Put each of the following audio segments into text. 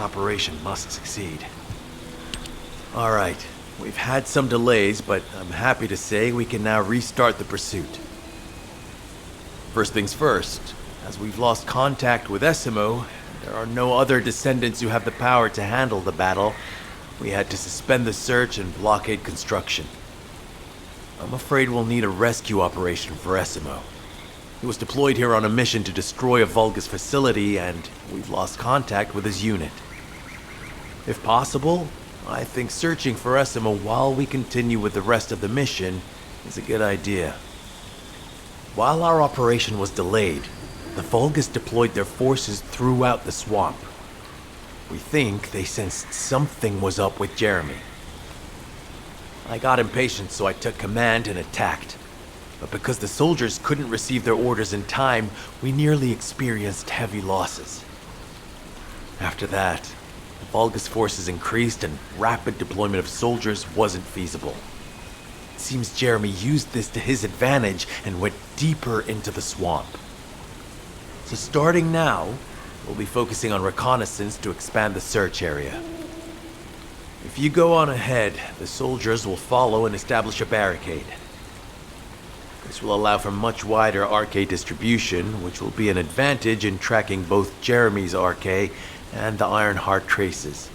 operation must succeed. Alright, we've had some delays, but I'm happy to say we can now restart the pursuit. First things first, as we've lost contact with Essimo, there are no other descendants who have the power to handle the battle. We had to suspend the search and blockade construction. I'm afraid we'll need a rescue operation for Essimo. He was deployed here on a mission to destroy a Vulgus facility, and we've lost contact with his unit. If possible, I think searching for Essimo while we continue with the rest of the mission is a good idea. While our operation was delayed, the Vulgus deployed their forces throughout the swamp. We think they sensed something was up with Jeremy. I got impatient, so I took command and attacked. But because the soldiers couldn't receive their orders in time, we nearly experienced heavy losses. After that, the Vulgus forces increased and rapid deployment of soldiers wasn't feasible. It seems Jeremy used this to his advantage and went deeper into the swamp. So starting now, we'll be focusing on reconnaissance to expand the search area. If you go on ahead, the soldiers will follow and establish a barricade. This will allow for much wider RK distribution, which will be an advantage in tracking both Jeremy's RK and the Ironheart traces.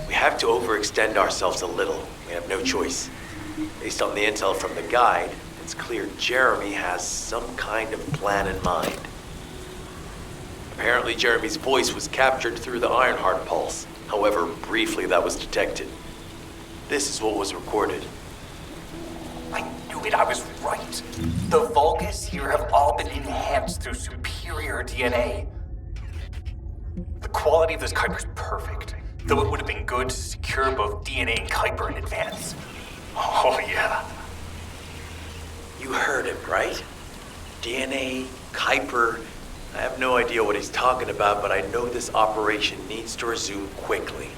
We have to overextend ourselves a little. We have no choice. Based on the intel from the guide, it's clear Jeremy has some kind of plan in mind. Apparently Jeremy's voice was captured through the Ironheart pulse. However, briefly that was detected. This is what was recorded. I knew it, I was right. The Vulgus here have all been enhanced through superior DNA. The quality of this Kuiper's perfect, though it would have been good to secure both DNA and Kuiper in advance. Oh yeah. You heard him, right? DNA, Kuiper. I have no idea what he's talking about, but I know this operation needs to resume quickly.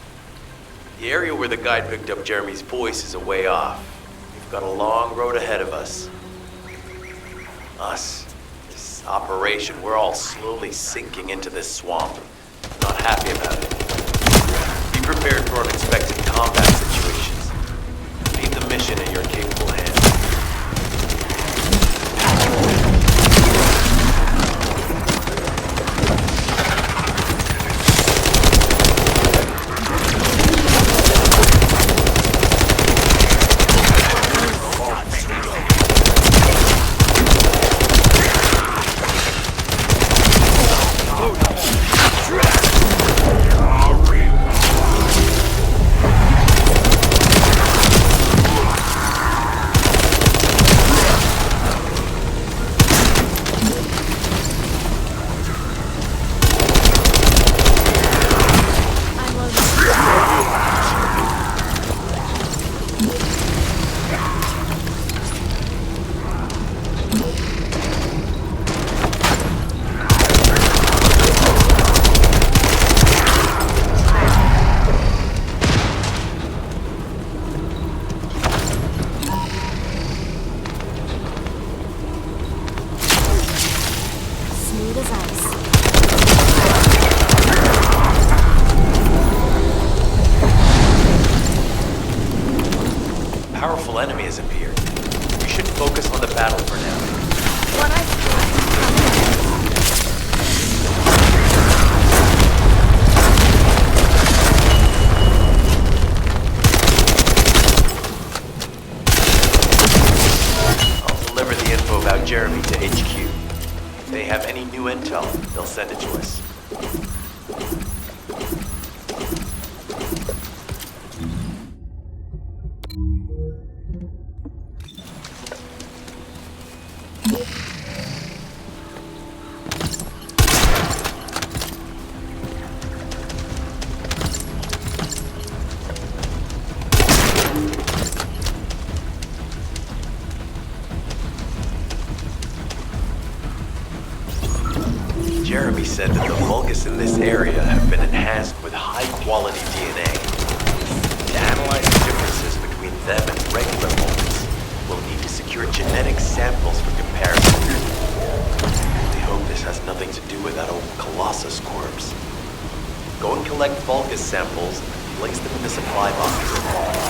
The area where the guide picked up Jeremy's voice is a way off. We've got a long road ahead of us. This operation, we're all slowly sinking into this swamp. Not happy about it. Be prepared for unexpected combat situations. Leave the mission in your capable hands. Powerful enemy has appeared. We should focus on the battle for now. What I I'll deliver the info about Jeremy to HQ. If they have any new intel, they'll send it to us. Jeremy said that the Vulgus in this area have been enhanced with high-quality DNA. To analyze the differences between them and regular Vulgus, we'll need to secure genetic samples for comparison. I hope this has nothing to do with that old Colossus corpse. Go and collect Vulgus samples and place them in the supply box.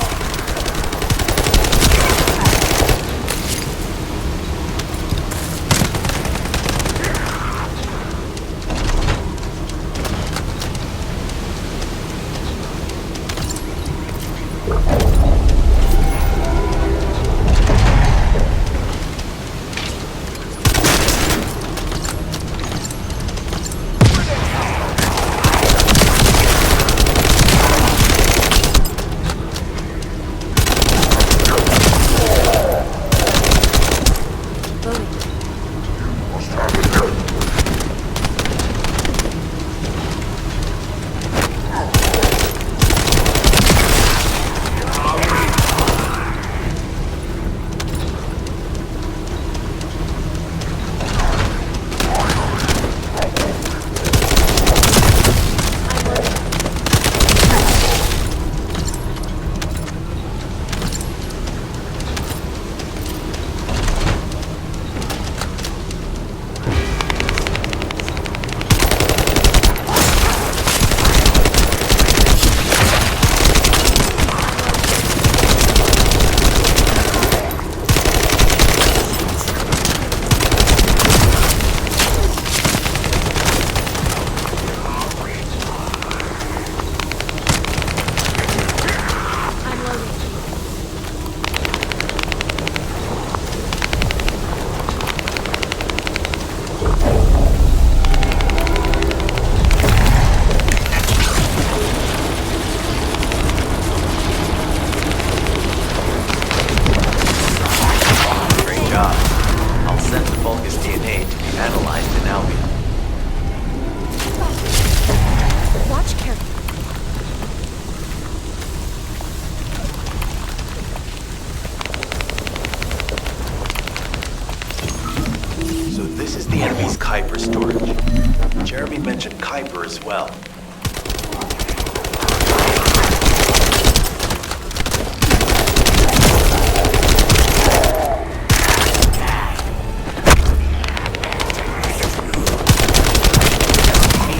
Kuiper storage. Jeremy mentioned Kuiper as well.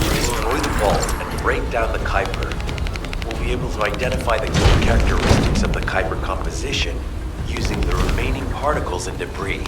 Destroy the vault and break down the Kuiper. We'll be able to identify the key characteristics of the Kuiper composition using the remaining particles and debris.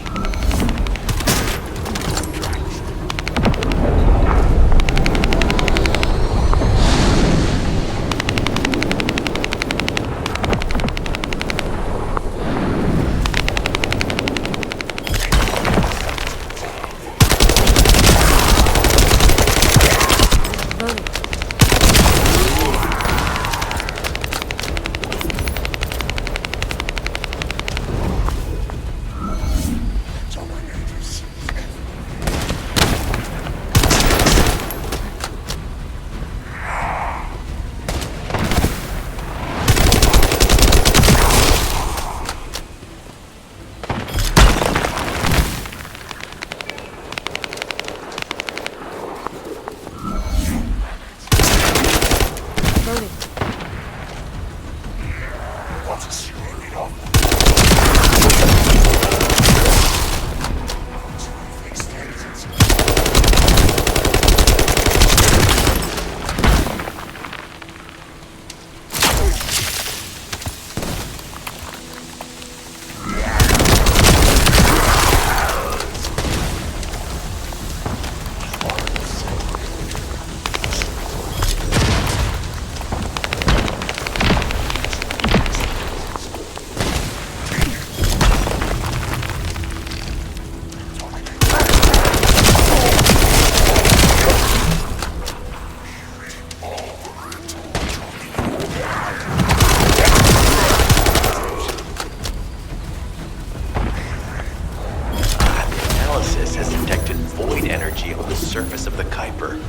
Surface of the Kuiper.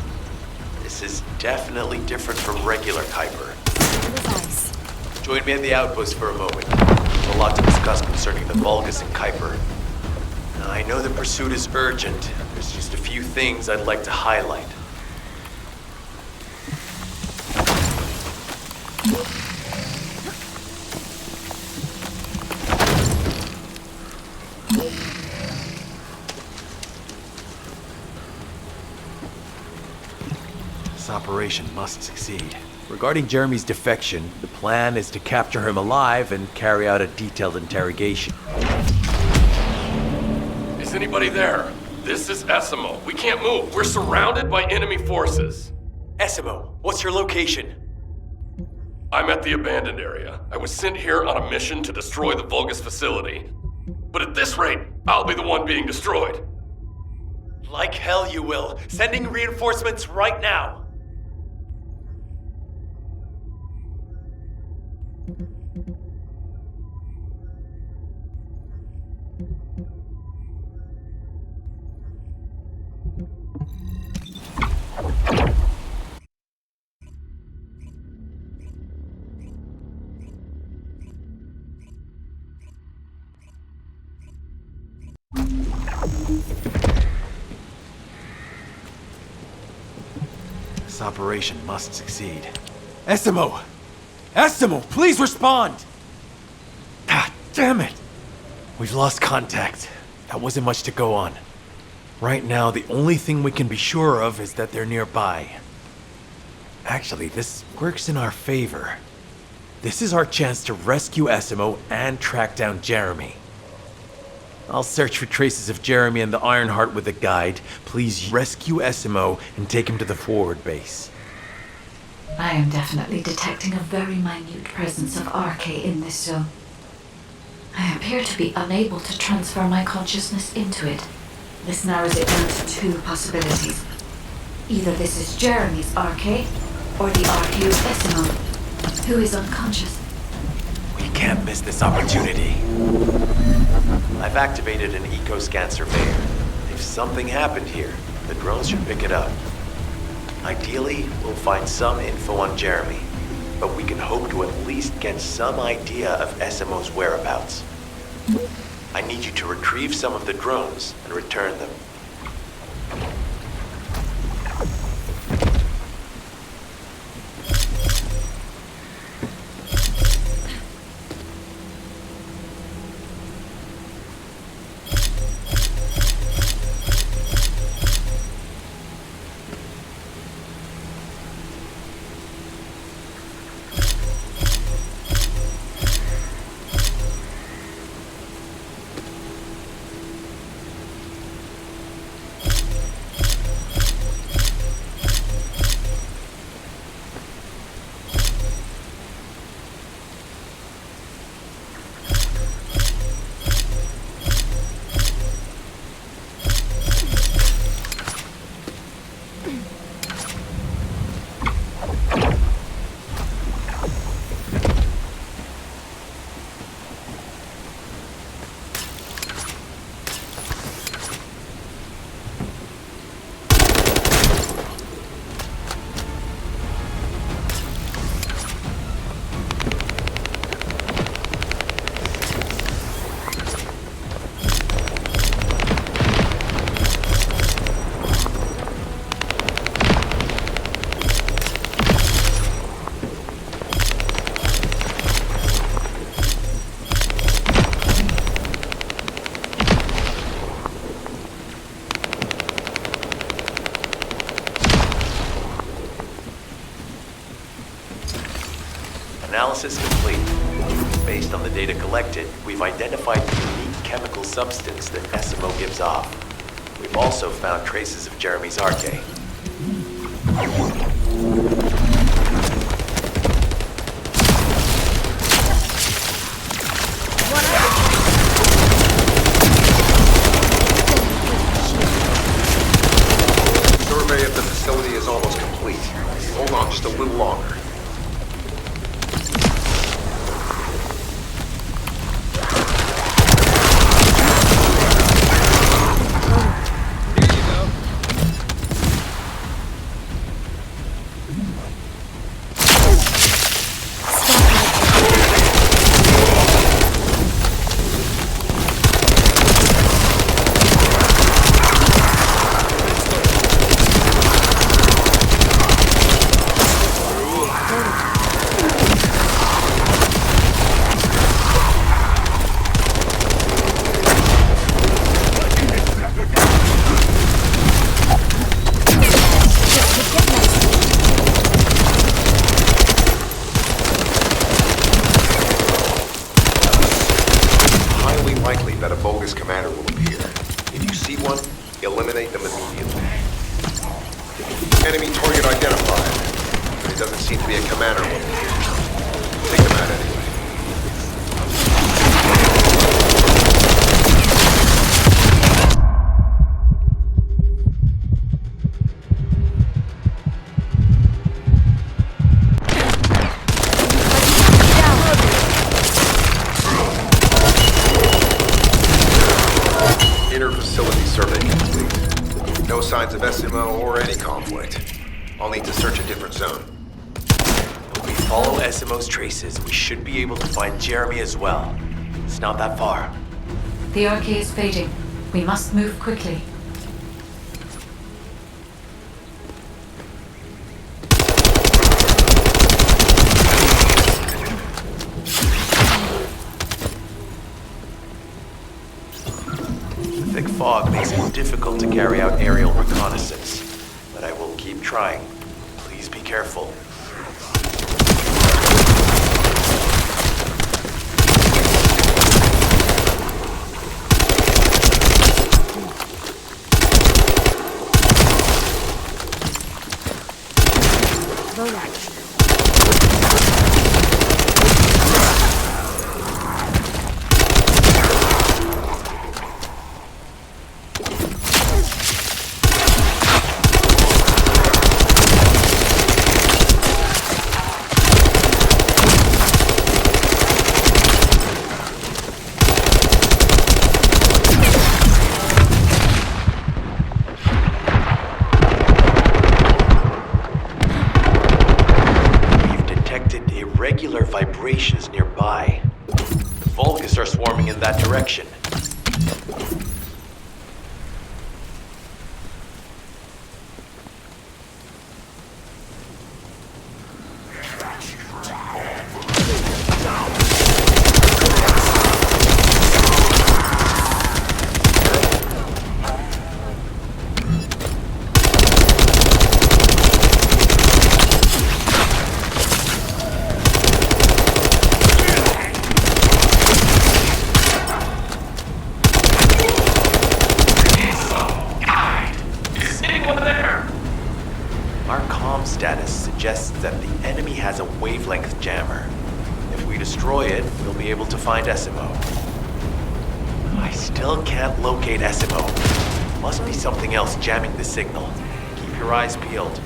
This is definitely different from regular Kuiper. Join me at the outpost for a moment. There's a lot to discuss concerning the Vulgus and Kuiper. Now, I know the pursuit is urgent. There's just a few things I'd like to highlight. operation must succeed. Regarding Jeremy's defection, the plan is to capture him alive and carry out a detailed interrogation. Is anybody there? This is Essimo. We can't move. We're surrounded by enemy forces. Essimo, what's your location? I'm at the abandoned area. I was sent here on a mission to destroy the Vulgus facility. But at this rate, I'll be the one being destroyed. Like hell you will. Sending reinforcements right now. This operation must succeed. Essimo! Essimo, please respond! Ah, damn it! We've lost contact. That wasn't much to go on. Right now, the only thing we can be sure of is that they're nearby. Actually, this works in our favor. This is our chance to rescue Essimo and track down Jeremy. I'll search for traces of Jeremy and the Ironheart with a guide. Please rescue Essimo and take him to the forward base. I am definitely detecting a very minute presence of RK in this zone. I appear to be unable to transfer my consciousness into it. This narrows it down to two possibilities. Either this is Jeremy's RK, or the RK of Essimo, who is unconscious. We can't miss this opportunity. I've activated an eco-scan surveyor. If something happened here, the drones should pick it up. Ideally, we'll find some info on Jeremy, but we can hope to at least get some idea of Essimo's whereabouts. I need you to retrieve some of the drones and return them. Analysis complete. Based on the data collected, we've identified the unique chemical substance that Essimo gives off. We've also found traces of Jeremy's RK. Survey of the facility is almost complete. Hold on just a little longer. unlikely that a Vulgus commander will appear. If you see one, eliminate them immediately. Enemy target identified. But it doesn't seem to be a commander looking here. Take them out anyway. Facility survey complete. No signs of SMO or any conflict. I'll need to search a different zone. If we follow SMO's traces, we should be able to find Jeremy as well. It's not that far. The arcade is fading. We must move quickly. Thick fog makes it difficult to carry out aerial reconnaissance, but I will keep trying. Please be careful. Irregular vibrations nearby. The Vulgus are swarming in that direction. Our comm status suggests that the enemy has a wavelength jammer. If we destroy it, we'll be able to find SMO. I still can't locate SMO. Must be something else jamming the signal. Keep your eyes peeled.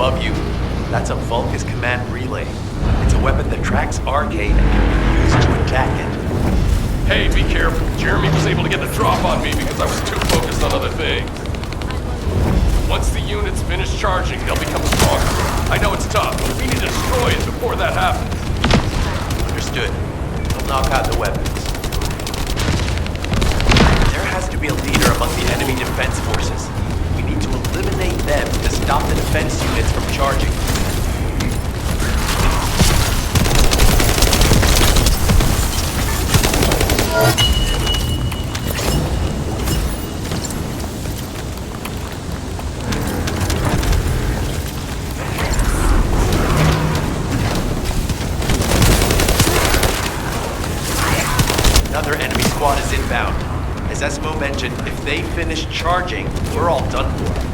Above you, that's a Vulgus command relay. It's a weapon that tracks Arcade and can be used to attack it. Hey, be careful. Jeremy was able to get the drop on me because I was too focused on other things. Once the units finish charging, they'll become stronger. I know it's tough, but we need to destroy it before that happens. Understood. We'll knock out the weapons. There has to be a leader among the enemy defense forces. We need to eliminate them to stop the defense units from charging. Another enemy squad is inbound. As Esmo mentioned, if they finish charging, we're all done for.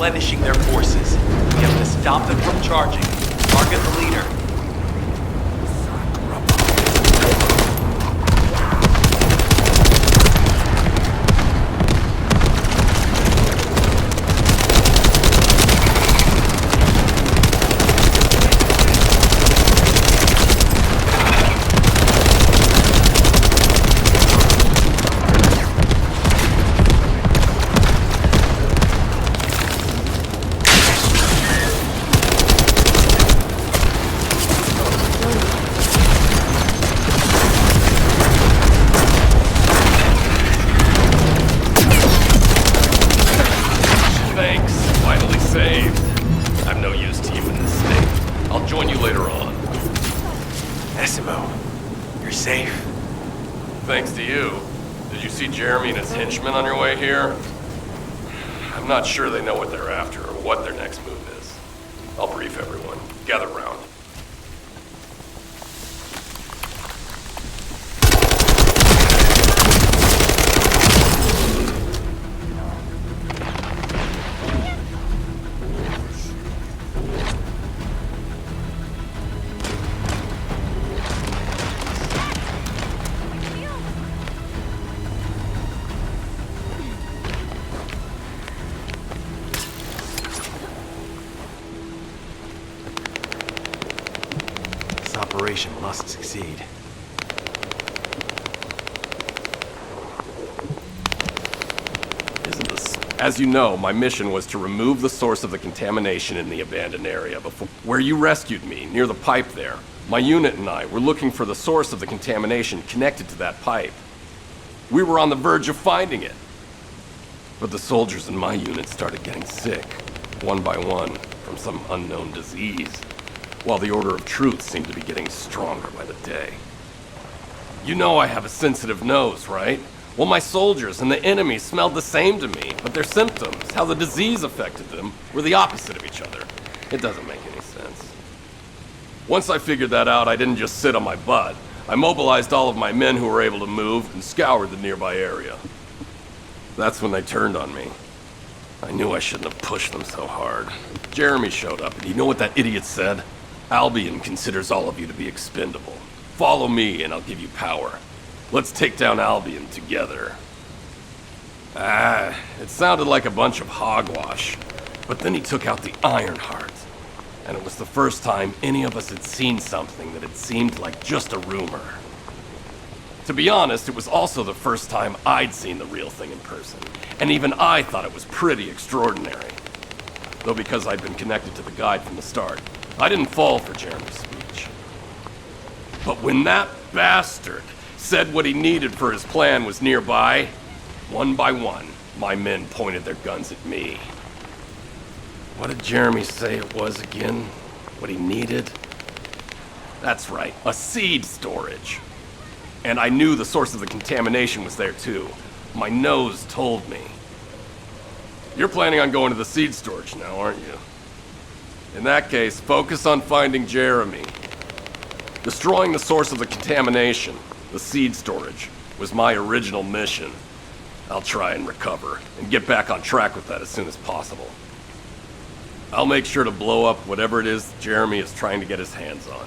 replenishing their forces. We have to stop them from charging. Target the leader. Thanks to you. Did you see Jeremy and his henchmen on your way here? I'm not sure they know what they're after or what their next move is. I'll brief everyone. Gather round. Operation must succeed. As you know, my mission was to remove the source of the contamination in the abandoned area before where you rescued me, near the pipe there. My unit and I were looking for the source of the contamination connected to that pipe. We were on the verge of finding it. But the soldiers in my unit started getting sick, one by one, from some unknown disease, while the Order of Truth seemed to be getting stronger by the day. You know I have a sensitive nose, right? Well, my soldiers and the enemy smelled the same to me, but their symptoms, how the disease affected them, were the opposite of each other. It doesn't make any sense. Once I figured that out, I didn't just sit on my butt. I mobilized all of my men who were able to move and scoured the nearby area. That's when they turned on me. I knew I shouldn't have pushed them so hard. Jeremy showed up, and you know what that idiot said? Albion considers all of you to be expendable. Follow me and I'll give you power. Let's take down Albion together. It sounded like a bunch of hogwash. But then he took out the Ironheart. And it was the first time any of us had seen something that had seemed like just a rumor. To be honest, it was also the first time I'd seen the real thing in person. And even I thought it was pretty extraordinary. Though because I'd been connected to the guide from the start, I didn't fall for Jeremy's speech. But when that bastard said what he needed for his plan was nearby, one by one, my men pointed their guns at me. What did Jeremy say it was again? What he needed? That's right, a seed storage. And I knew the source of the contamination was there too. My nose told me. You're planning on going to the seed storage now, aren't you? In that case, focus on finding Jeremy. Destroying the source of the contamination, the seed storage, was my original mission. I'll try and recover, and get back on track with that as soon as possible. I'll make sure to blow up whatever it is Jeremy is trying to get his hands on.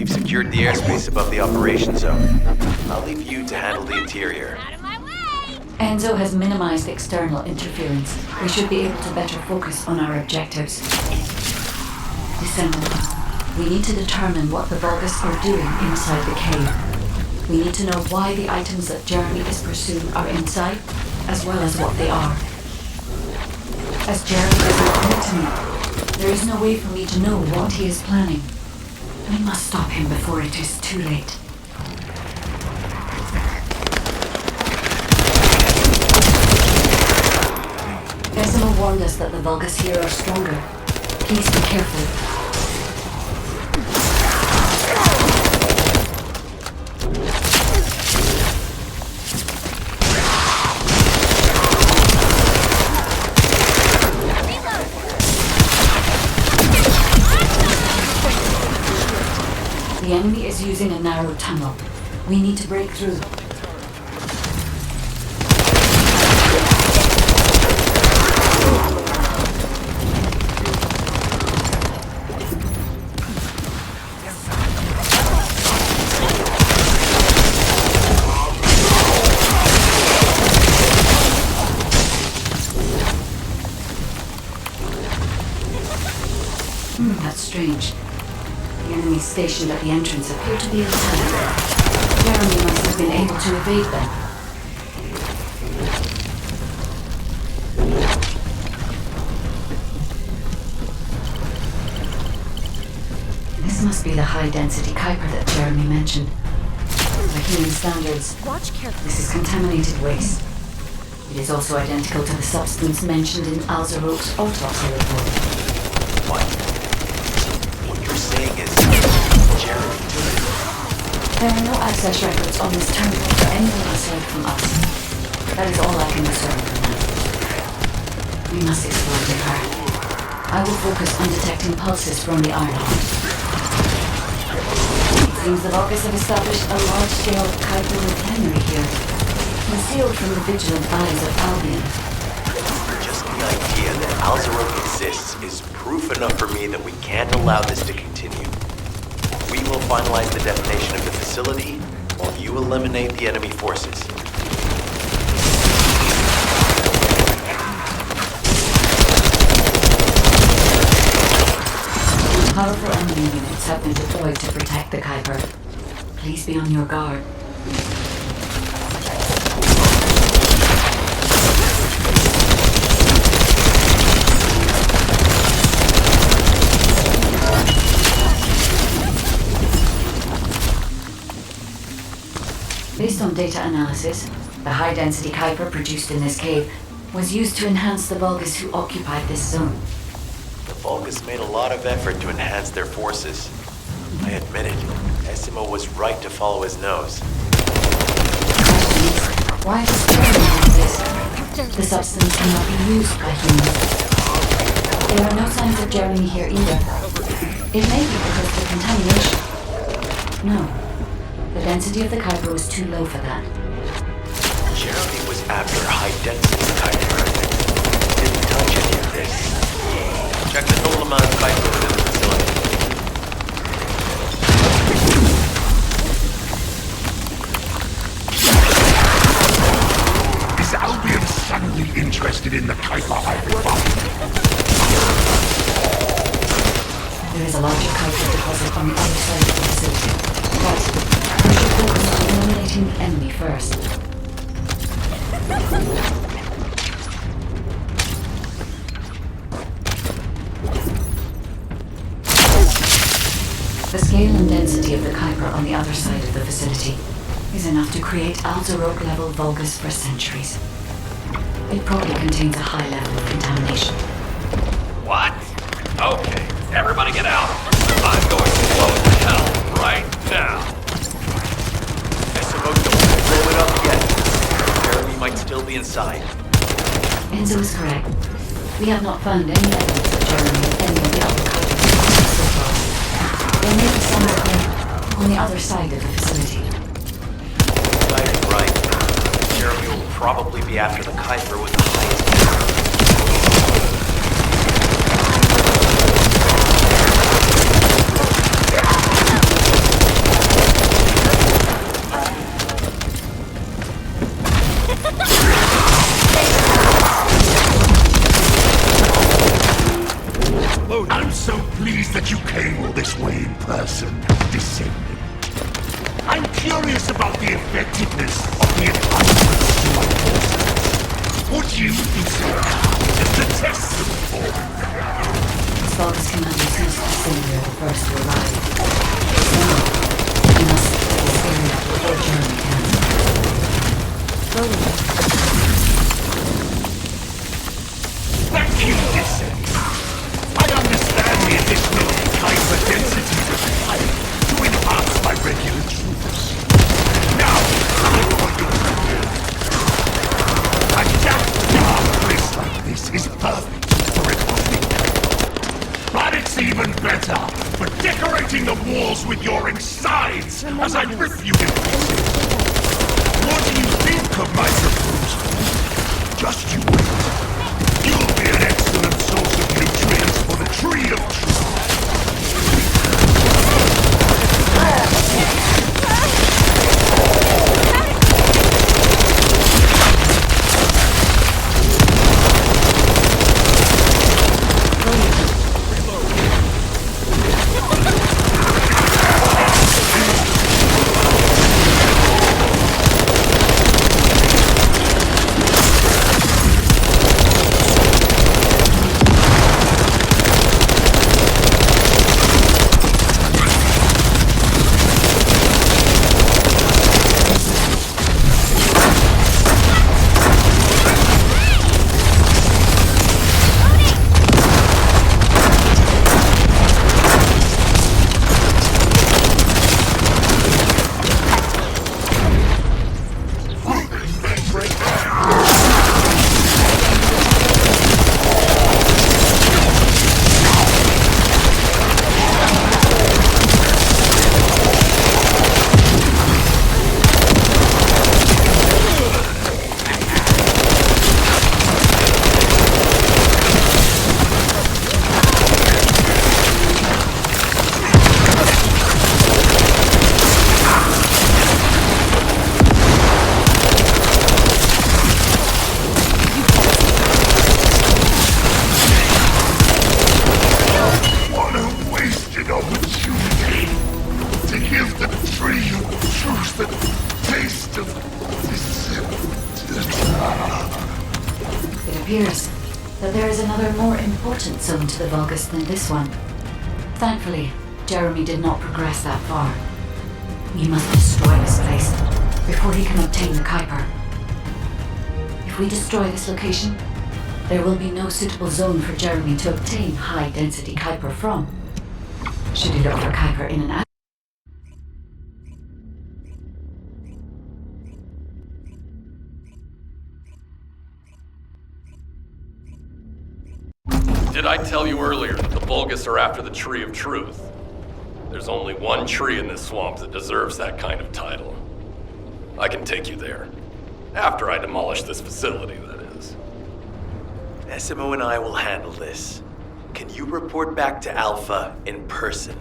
We've secured the airspace above the operation zone. I'll leave you to handle the interior. Enzo has minimized external interference. We should be able to better focus on our objectives. Descendant, we need to determine what the Vulgus are doing inside the cave. We need to know why the items that Jeremy is pursuing are inside, as well as what they are. As Jeremy doesn't commit to me, there is no way for me to know what he is planning. We must stop him before it is too late. Decima warned us that the Vulgus here are stronger. Please be careful. The enemy is using a narrow tunnel. We need to break through. That's strange. The enemies stationed at the entrance appear to be intact. Jeremy must have been able to evade them. This must be the high-density Kuiper that Jeremy mentioned. By human standards, this is contaminated waste. It is also identical to the substance mentioned in Alzaroke's autopsy report. What you're saying is Jeremy took it. There are no access records on this terminal for anyone aside from us. That is all I can discern from now. We must exploit her. I will focus on detecting pulses from the Ironheart. It seems the Vulgus have established a large-scale Kuiper refinery here, concealed from the vigilant eyes of Albion. Just the idea that Alzaroke exists is proof enough for me that we can't allow this to continue. We will finalize the detonation of the facility while you eliminate the enemy forces. Powerful enemy units have been deployed to protect the Kuiper. Please be on your guard. Based on data analysis, the high-density Kuiper produced in this cave was used to enhance the Vulgus who occupied this zone. The Vulgus made a lot of effort to enhance their forces. I admit it, Decima was right to follow his nose. Why does Jeremy do this? The substance cannot be used by humans. There are no signs of Jeremy here either. It may be because of the contamination. No. The density of the Kuiper was too low for that. Jeremy was after high-density Kuiper. Didn't touch any of this. Check the total amount of Kuiper within the facility. Is Albion suddenly interested in the Kuiper hybrid bomb? There is a larger Kuiper deposit on the other side of the facility. But we should focus on eliminating the enemy first. The scale and density of the Kuiper on the other side of the facility is enough to create Alzaroke-level Vulgus for centuries. It probably contains a high level of contamination. What? Okay, everybody get out. I'm going to blow it to hell right now. Decima, don't blow it up yet. Jeremy might still be inside. Enzo is correct. We have not found any evidence that Jeremy or any of the other Kuiper so far. There may be somewhere here, on the other side of the facility. Right. Jeremy will probably be after the Kuiper with the highest power. I'm so pleased that you came all this way in person, Descendant. I'm curious about the effectiveness of the advancements to my forces. Would you be so kind as to test them for me? Fox commander seems to say you're the first to arrive. So, you must clear this area before Jeremy can. Slowly. Thank you, Descendant. I understand the additional Kuiper density required to enhance my regular troops. Now, I want you to do. A dark place like this is perfect for an opening. But it's even better for decorating the walls with your insides as I rip you to pieces. What do you think of my proposal? Just you wait. You'll be an excellent source of nutrients for the Tree of Truth. Zone to the Vulgus than this one. Thankfully, Jeremy did not progress that far. We must destroy this place before he can obtain the Kuiper. If we destroy this location, there will be no suitable zone for Jeremy to obtain high-density Kuiper from. Should he look for Kuiper in an Did I tell you earlier that the Vulgus are after the Tree of Truth? There's only one tree in this swamp that deserves that kind of title. I can take you there. After I demolish this facility, that is. SMO and I will handle this. Can you report back to Alpha in person?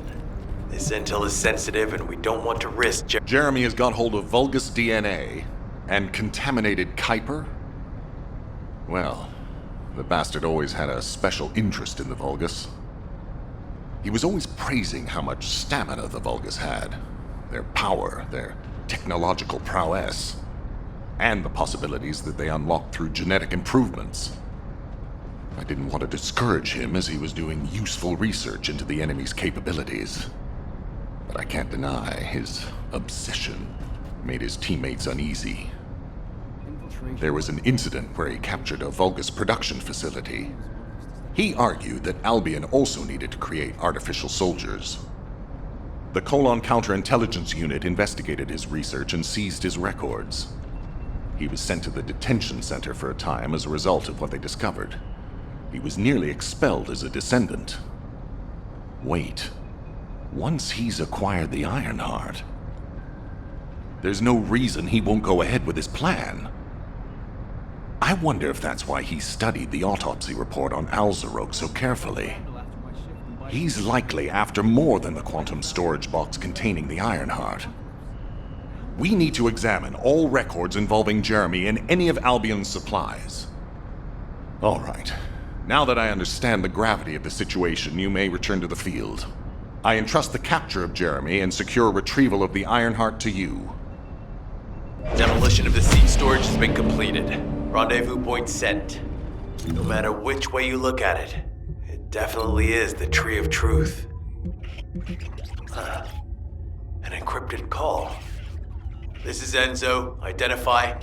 This intel is sensitive and we don't want to risk Jeremy has got hold of Vulgus DNA and contaminated Kuiper? Well, the bastard always had a special interest in the Vulgus. He was always praising how much stamina the Vulgus had, their power, their technological prowess, and the possibilities that they unlocked through genetic improvements. I didn't want to discourage him as he was doing useful research into the enemy's capabilities. But I can't deny his obsession made his teammates uneasy. There was an incident where he captured a Vulgus production facility. He argued that Albion also needed to create artificial soldiers. The Colon Counterintelligence Unit investigated his research and seized his records. He was sent to the detention center for a time as a result of what they discovered. He was nearly expelled as a descendant. Wait. Once he's acquired the Ironheart, there's no reason he won't go ahead with his plan. I wonder if that's why he studied the autopsy report on Alzarok so carefully. He's likely after more than the quantum storage box containing the Ironheart. We need to examine all records involving Jeremy and any of Albion's supplies. All right. Now that I understand the gravity of the situation, you may return to the field. I entrust the capture of Jeremy and secure retrieval of the Ironheart to you. Demolition of the seed storage has been completed. Rendezvous point set. No matter which way you look at it, it definitely is the Tree of Truth. An encrypted call. This is Enzo. Identify.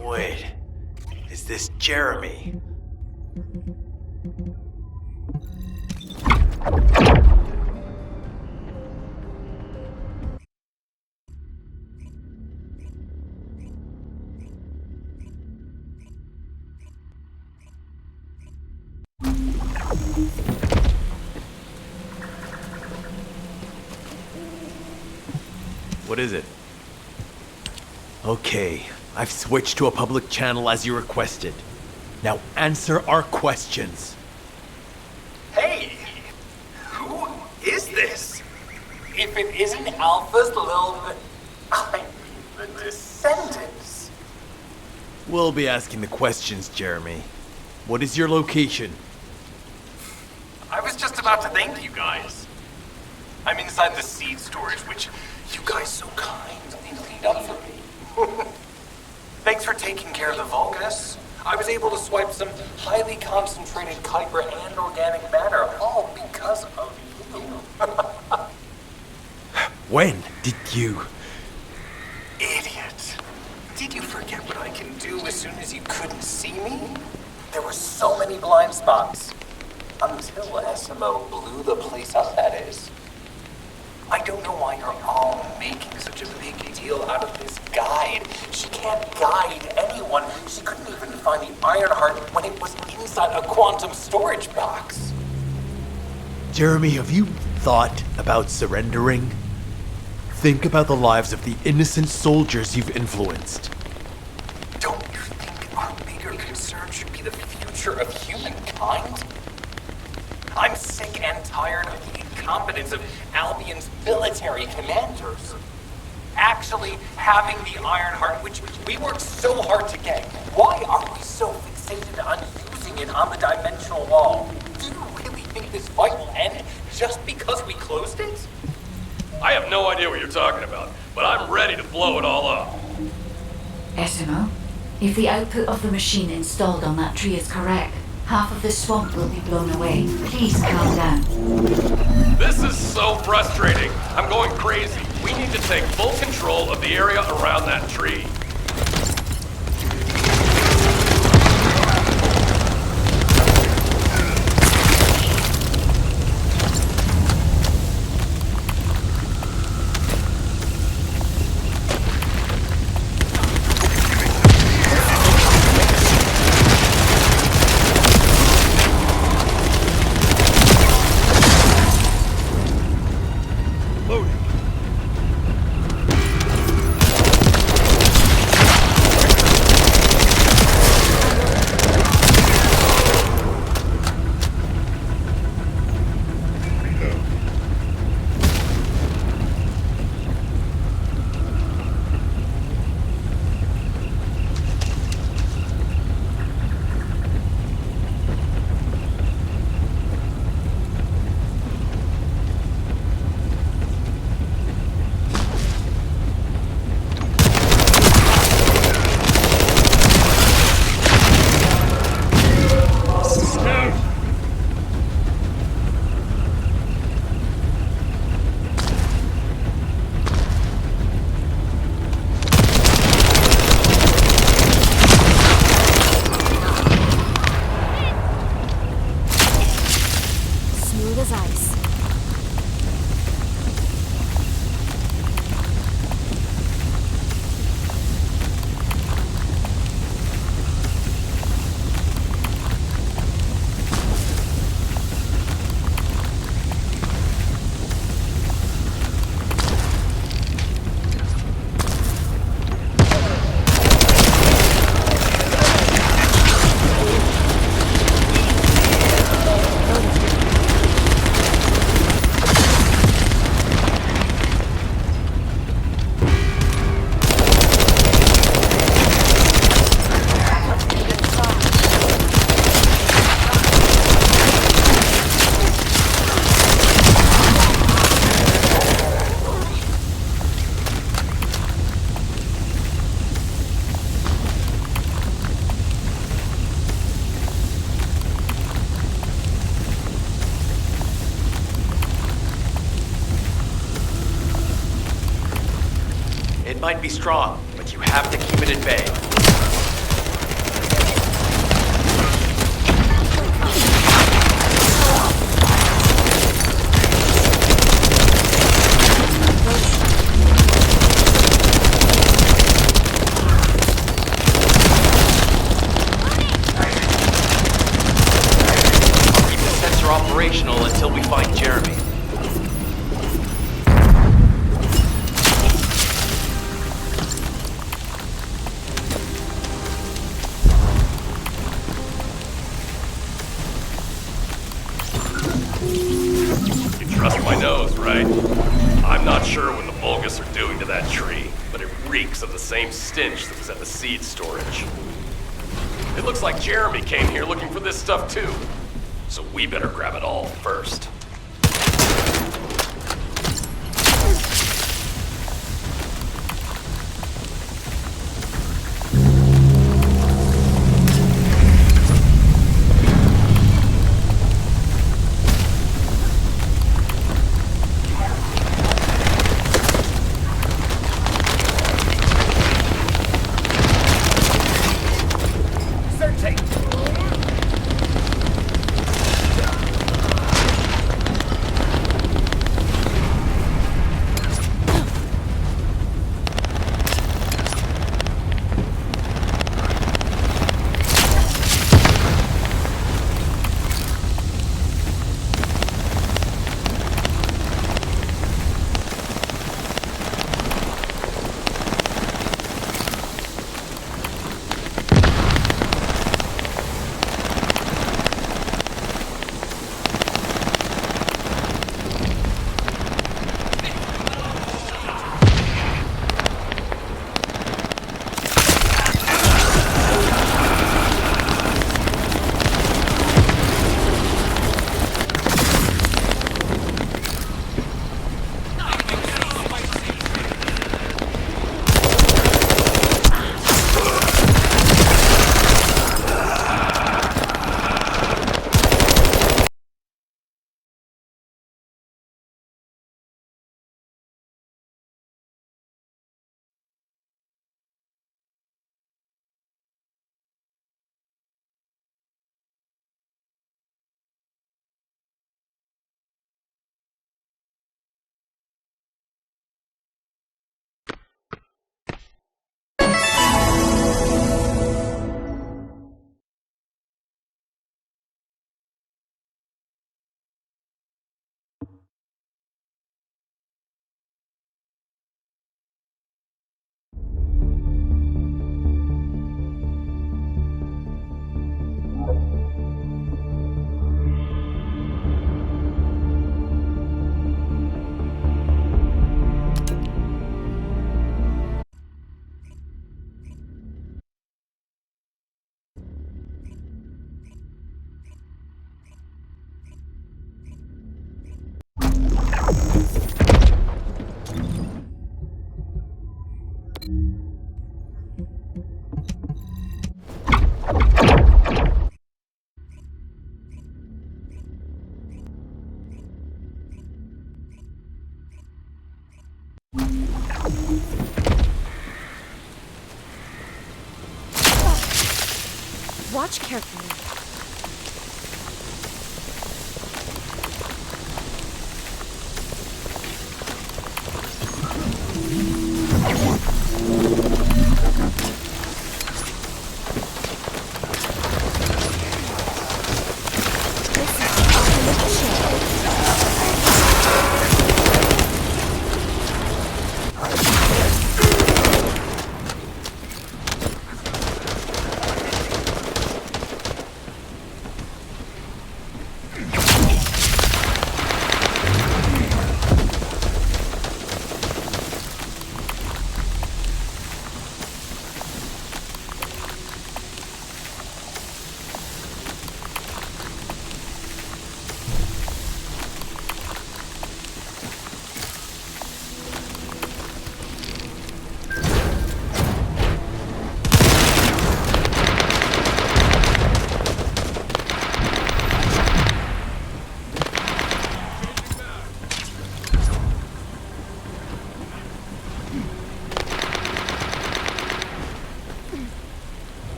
Wait, is this Jeremy? What is it? Okay, I've switched to a public channel as you requested. Now answer our questions. Hey! Who is this? If it isn't Alpha's the Descendants. We'll be asking the questions, Jeremy. What is your location? I was just about to thank you guys. I'm inside the seed storage, which you guys so kindly cleaned up for me. Thanks for taking care of the Vulgus. I was able to swipe some highly concentrated Kuiper and organic matter, all because of you. When did you? Idiot. Did you forget what I can do as soon as you couldn't see me? There were so many blind spots. Until SMO blew the place up, that is. I don't know why you're all making such a big deal out of this guide. She can't guide anyone. She couldn't even find the Ironheart when it was inside a quantum storage box. Jeremy, have you thought about surrendering? Think about the lives of the innocent soldiers you've influenced. Don't you think our bigger concern should be the future of humankind? I'm sick and tired of the incompetence of Albion's military commanders. Actually having the Ironheart, which we worked so hard to get, why are we so fixated on using it on the dimensional wall? Do you really think this fight will end just because we closed it? I have no idea what you're talking about, but I'm ready to blow it all up. SMO, if the output of the machine installed on that tree is correct, half of the swamp will be blown away. Please calm down. This is so frustrating. I'm going crazy. We need to take full control of the area around that tree. might be strong, but you have to keep it at bay. I'll keep the sensor operational until we find Jeremy. Trust my nose, right? I'm not sure what the Vulgus are doing to that tree, but it reeks of the same stench that was at the seed storage. It looks like Jeremy came here looking for this stuff too, so we better grab it all first. Watch carefully.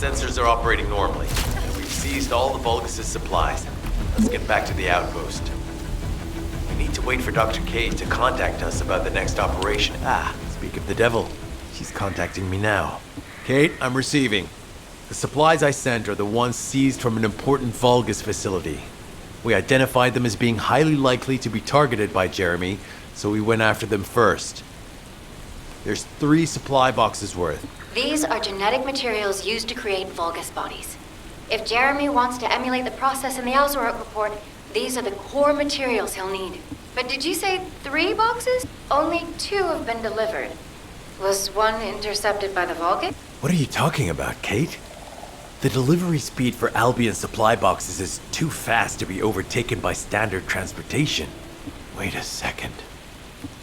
sensors are operating normally, and we've seized all the Vulgus' supplies. Let's get back to the outpost. We need to wait for Dr. Cade to contact us about the next operation. Speak of the devil, she's contacting me now. Kate, I'm receiving. The supplies I sent are the ones seized from an important Vulgus facility. We identified them as being highly likely to be targeted by Jeremy, so we went after them first. There's 3 supply boxes worth. These are genetic materials used to create Vulgus bodies. If Jeremy wants to emulate the process in the Alzarok report, these are the core materials he'll need. But did you say 3 boxes? Only 2 have been delivered. Was one intercepted by the Vulgus? What are you talking about, Kate? The delivery speed for Albion supply boxes is too fast to be overtaken by standard transportation. Wait a second.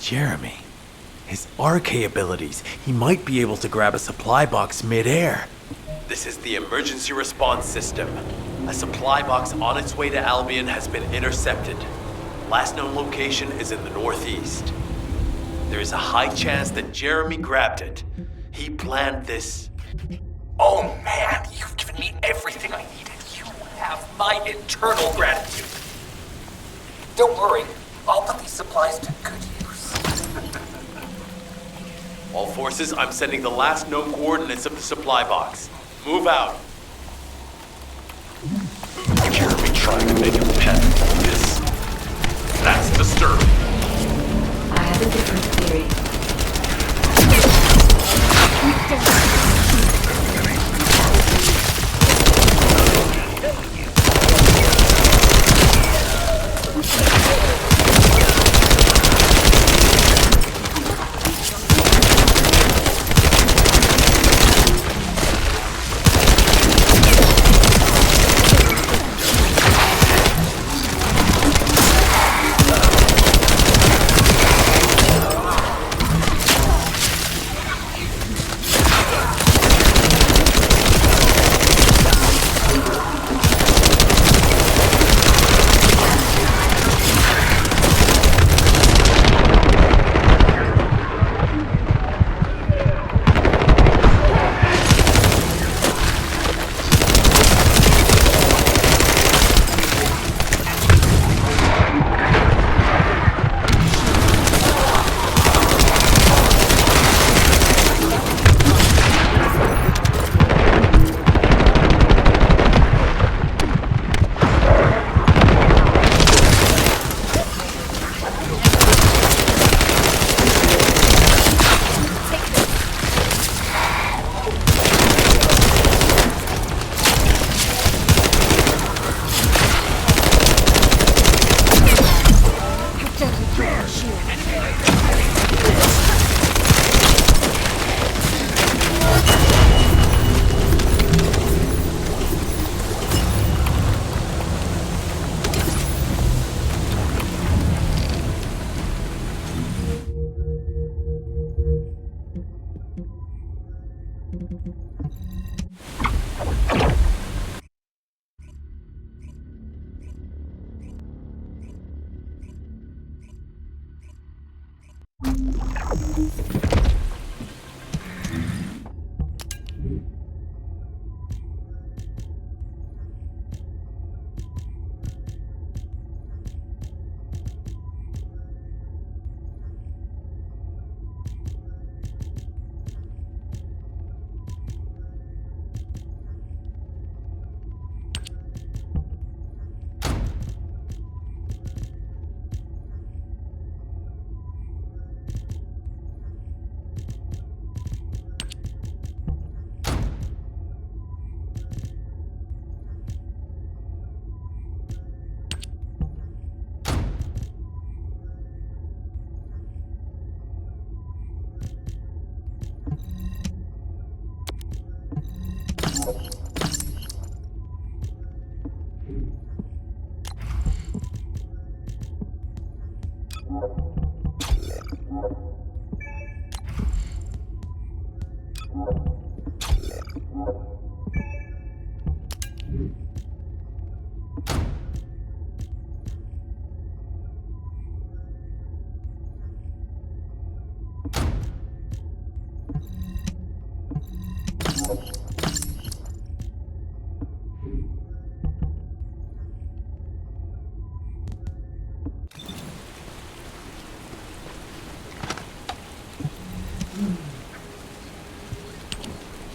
Jeremy. His RK abilities. He might be able to grab a supply box mid-air. This is the emergency response system. A supply box on its way to Albion has been intercepted. Last known location is in the northeast. There is a high chance that Jeremy grabbed it. He planned this. Oh man, you've given me everything I needed. You have my eternal gratitude. Don't worry, I'll put these supplies to good use. All forces, I'm sending the last known coordinates of the supply box. Move out. Jeremy trying to make a pet of this. That's disturbing. I have a different theory.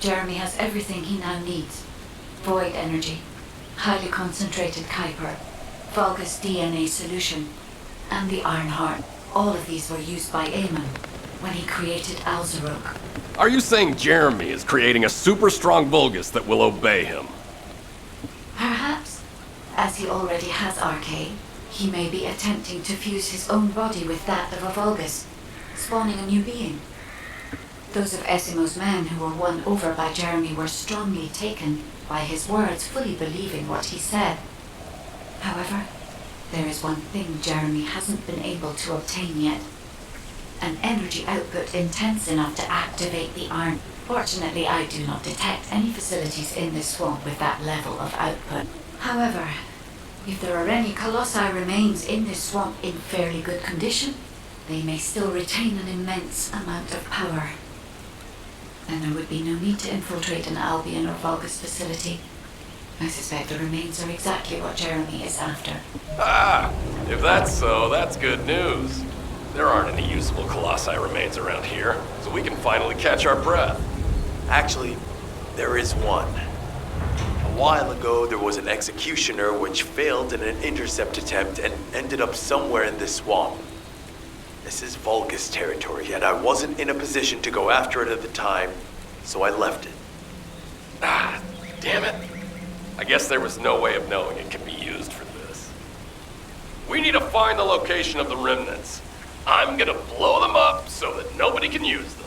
Jeremy has everything he now needs. Void energy, highly concentrated Kuiper, Vulgus DNA solution, and the Iron Heart. All of these were used by Aemon when he created Alzarok. Are you saying Jeremy is creating a super strong Vulgus that will obey him? Perhaps, as he already has RK, he may be attempting to fuse his own body with that of a Vulgus, spawning a new being. Those of Esimo's men who were won over by Jeremy were strongly taken by his words, fully believing what he said. However, there is one thing Jeremy hasn't been able to obtain yet. An energy output intense enough to activate the iron. Fortunately, I do not detect any facilities in this swamp with that level of output. However, if there are any Colossi remains in this swamp in fairly good condition, they may still retain an immense amount of power. Then there would be no need to infiltrate an Albion or Vulgus facility. I suspect the remains are exactly what Jeremy is after. Ah, if that's so, that's good news. There aren't any usable Colossi remains around here, so we can finally catch our breath. Actually, there is one. A while ago, there was an executioner which failed in an intercept attempt and ended up somewhere in this swamp. This is Vulgus territory, and I wasn't in a position to go after it at the time, so I left it. Ah, damn it. I guess there was no way of knowing it could be used for this. We need to find the location of the remnants. I'm gonna blow them up so that nobody can use them.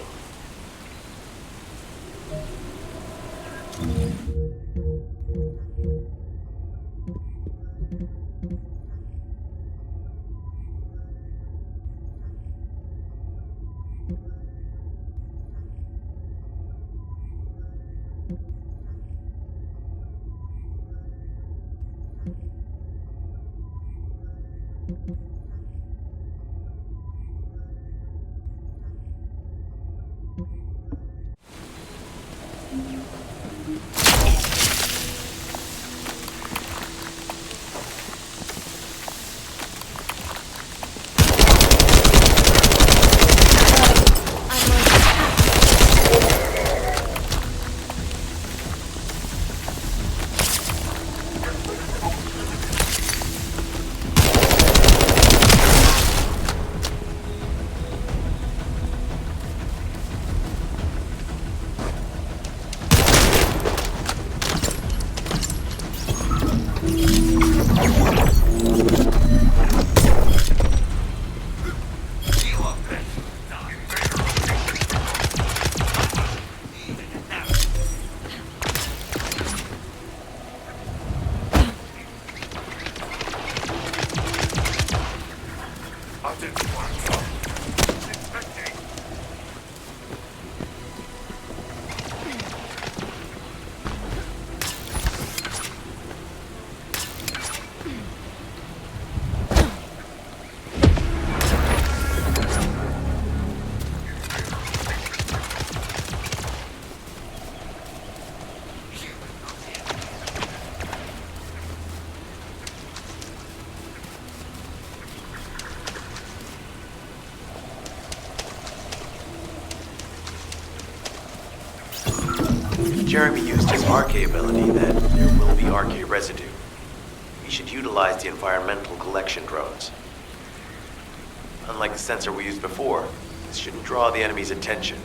Jeremy used his RK ability, then there will be RK residue. We should utilize the environmental collection drones. Unlike the sensor we used before, this shouldn't draw the enemy's attention,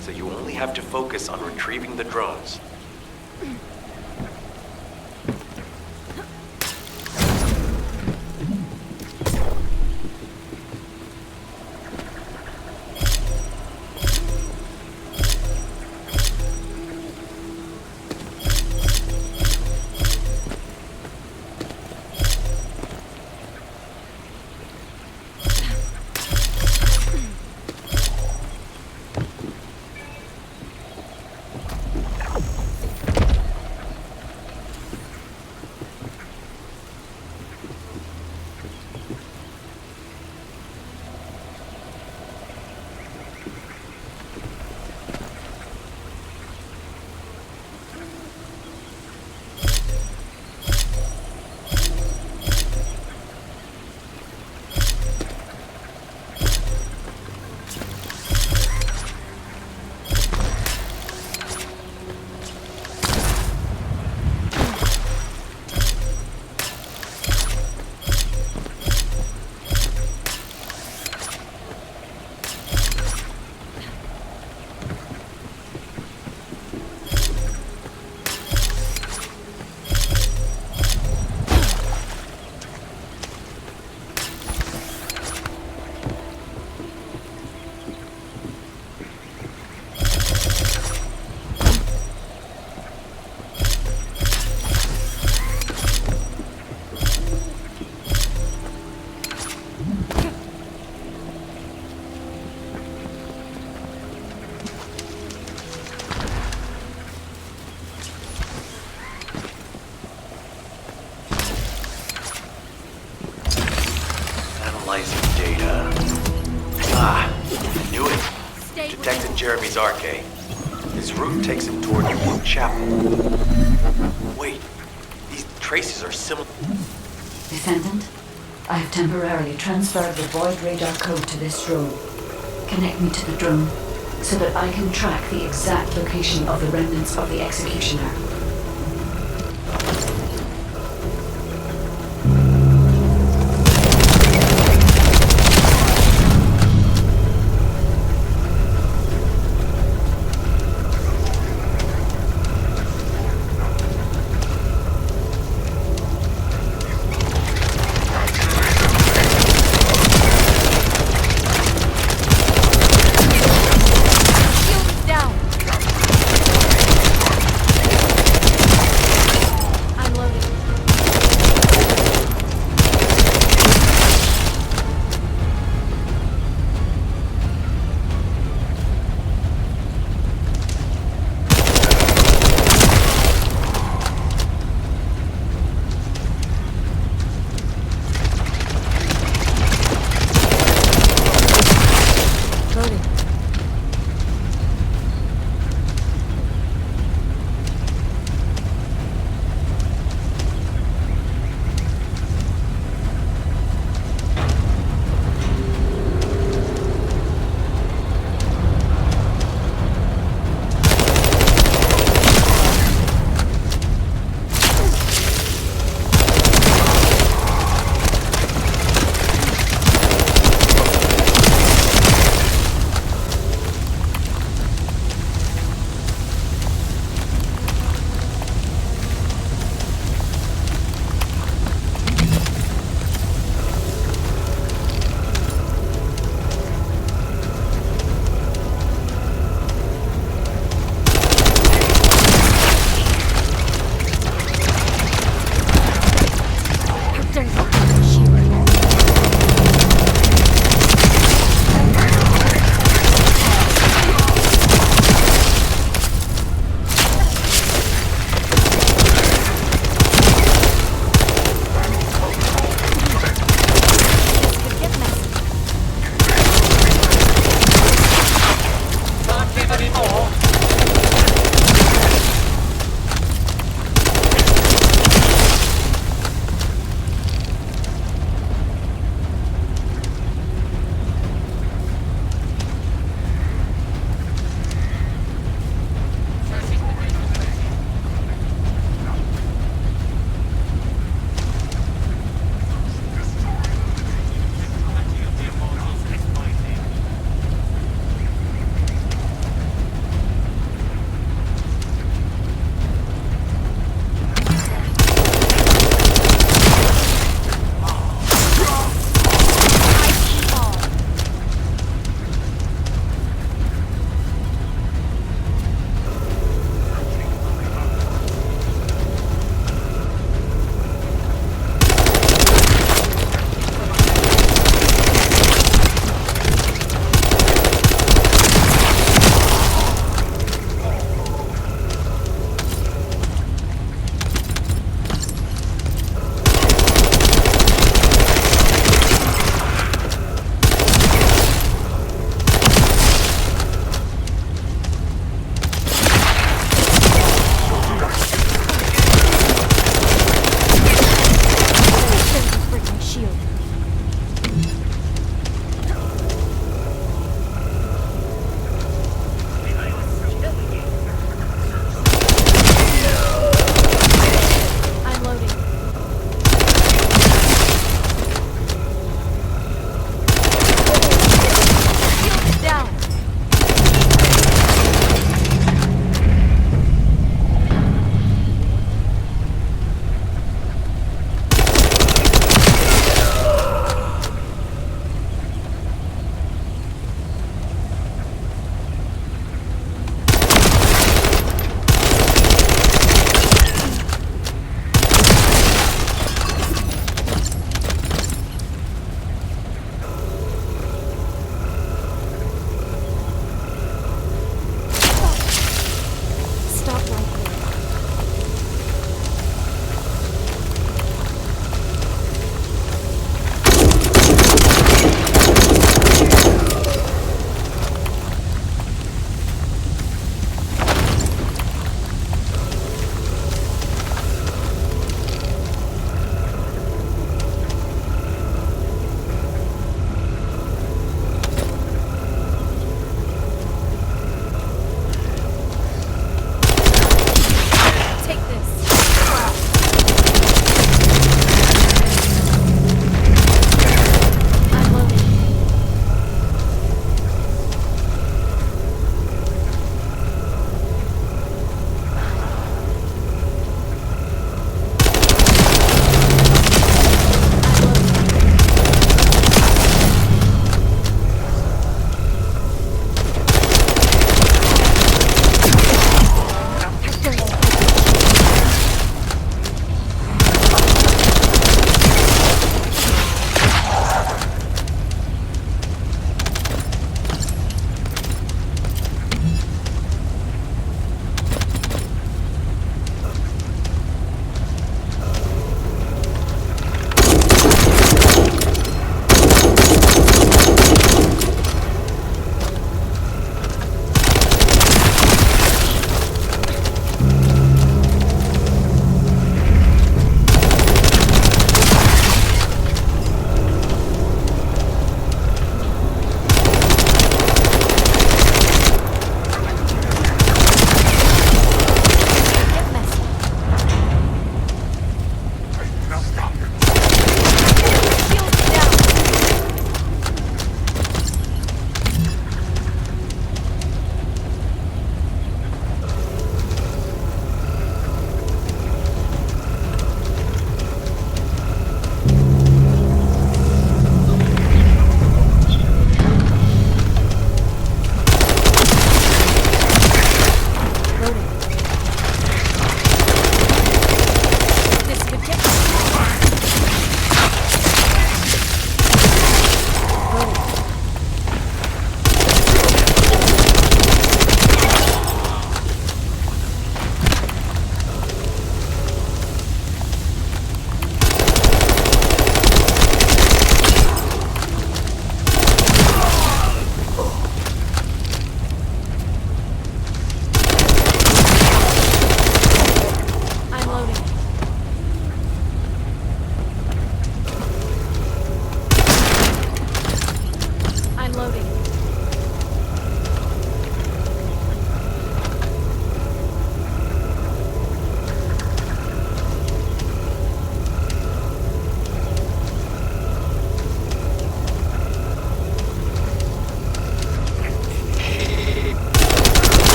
so you only have to focus on retrieving the drones. detected Jeremy's arcade. His route takes him toward the chapel. Wait, these traces are similar. Descendant, I have temporarily transferred the void radar code to this drone. Connect me to the drone so that I can track the exact location of the remnants of the executioner.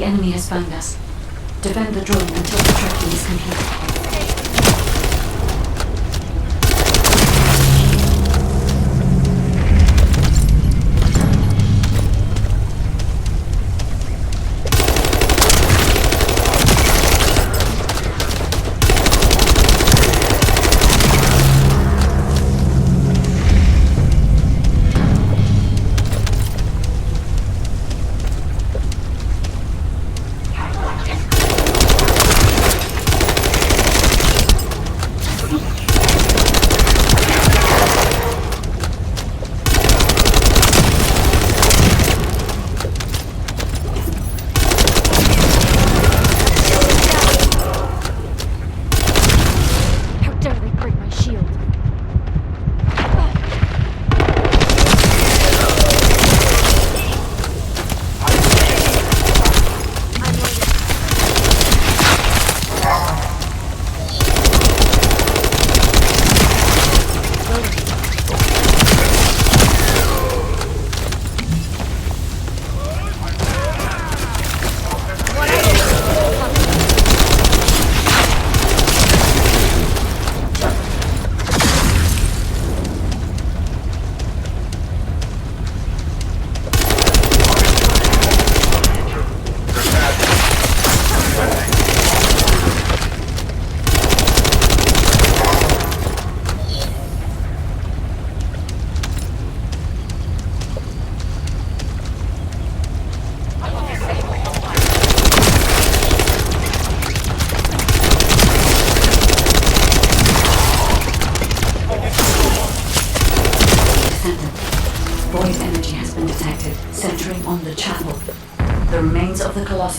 enemy has found us. Defend the drone until the tracking is complete.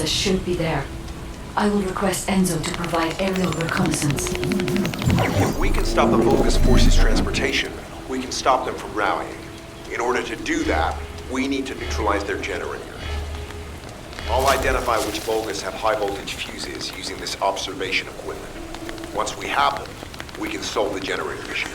Should be there. I will request Enzo to provide aerial reconnaissance. If we can stop the Vulgus forces' transportation, we can stop them from rallying. In order to do that, we need to neutralize their generator. I'll identify which Vulgus have high voltage fuses using this observation equipment. Once we have them, we can solve the generator issue.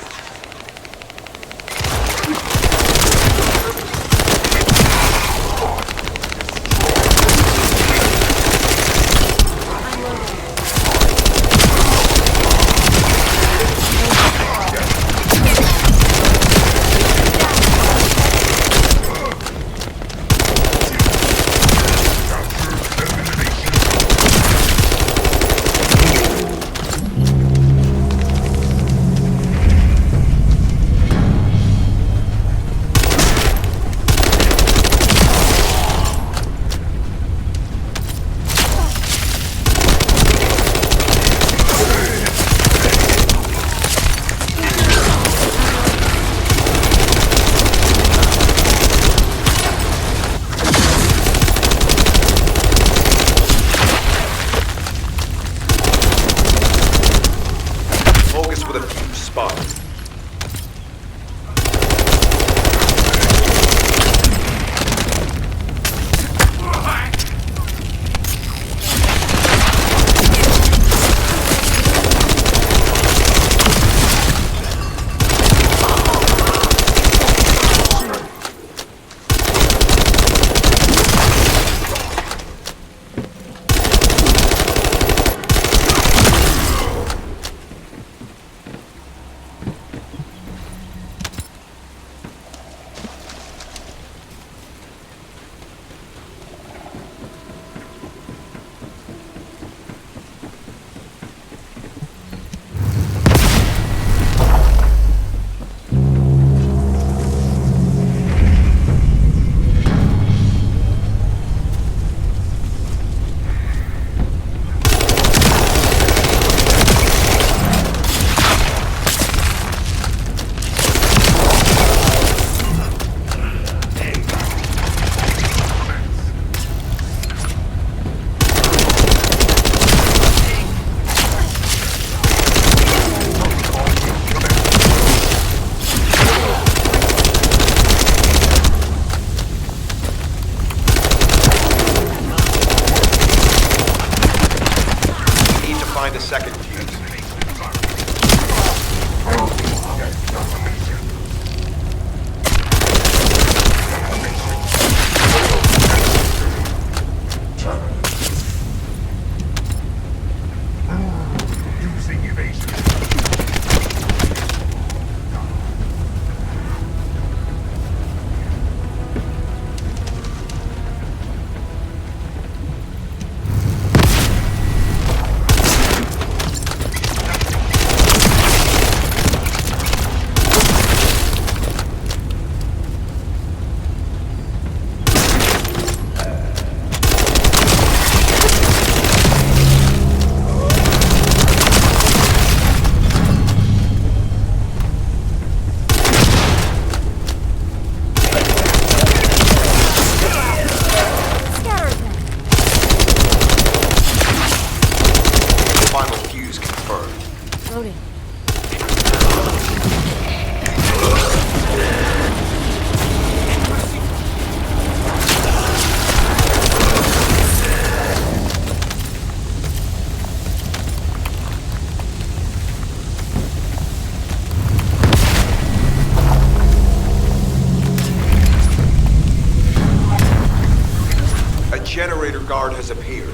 generator guard has appeared.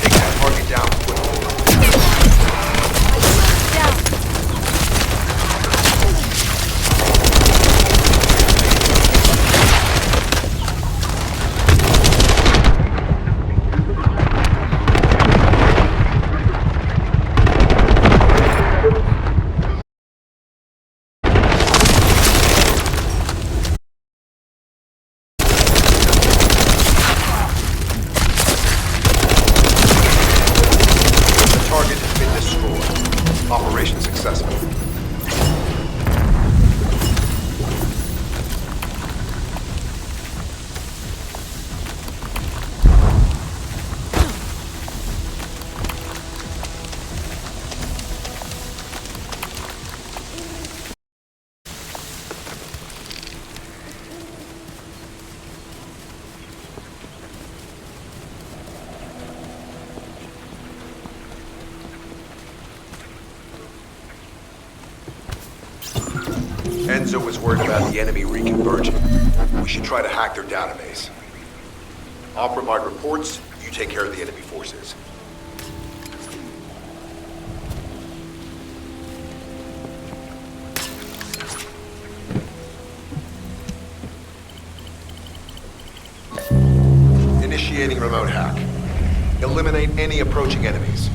Take that target down quickly. Operation successful. Enzo was worried about the enemy reconverging. We should try to hack their database. I'll provide reports, you take care of the enemy forces. Initiating remote hack. Eliminate any approaching enemies.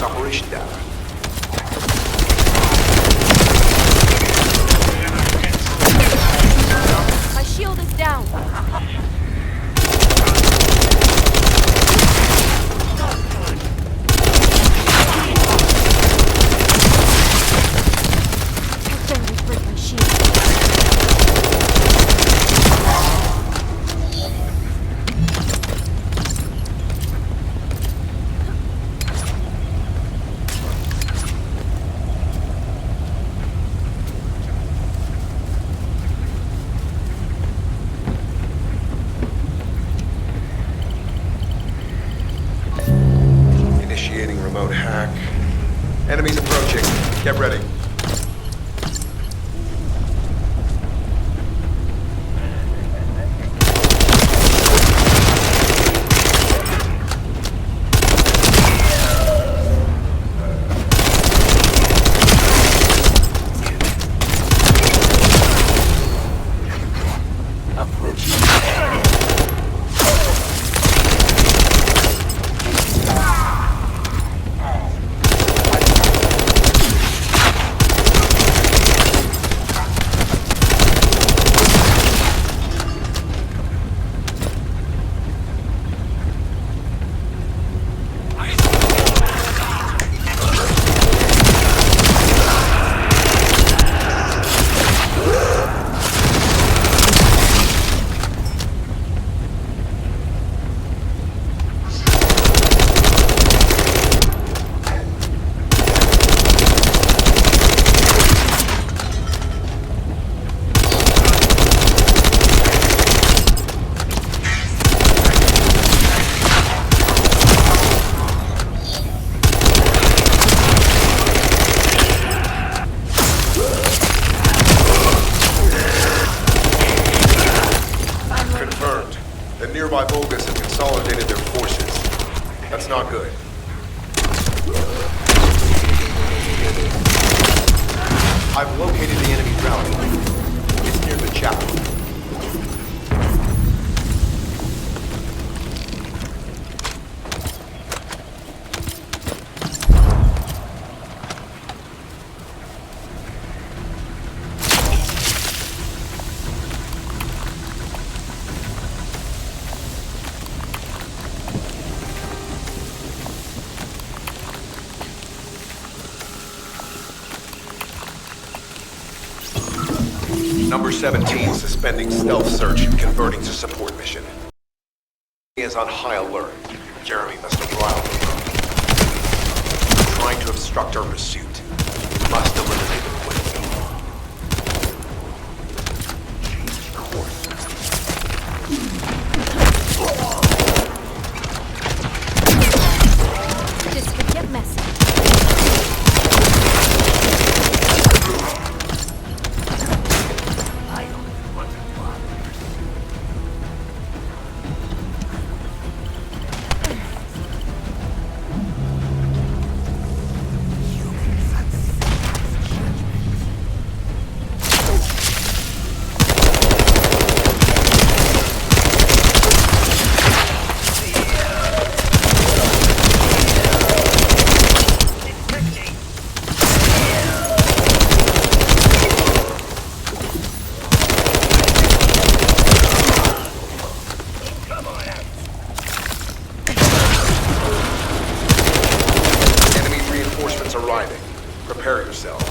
Operation data. My shield is down. Don't break my shield. Initiating remote hack. Enemies approaching. Get ready. I've located the enemy rally point. It's near the chapel. Number 17 suspending stealth search and converting to support mission. He is on high alert. Jeremy must have riled him. Trying to obstruct our pursuit. We must eliminate him quickly. Change course. This could get messy. Arriving. Prepare yourselves.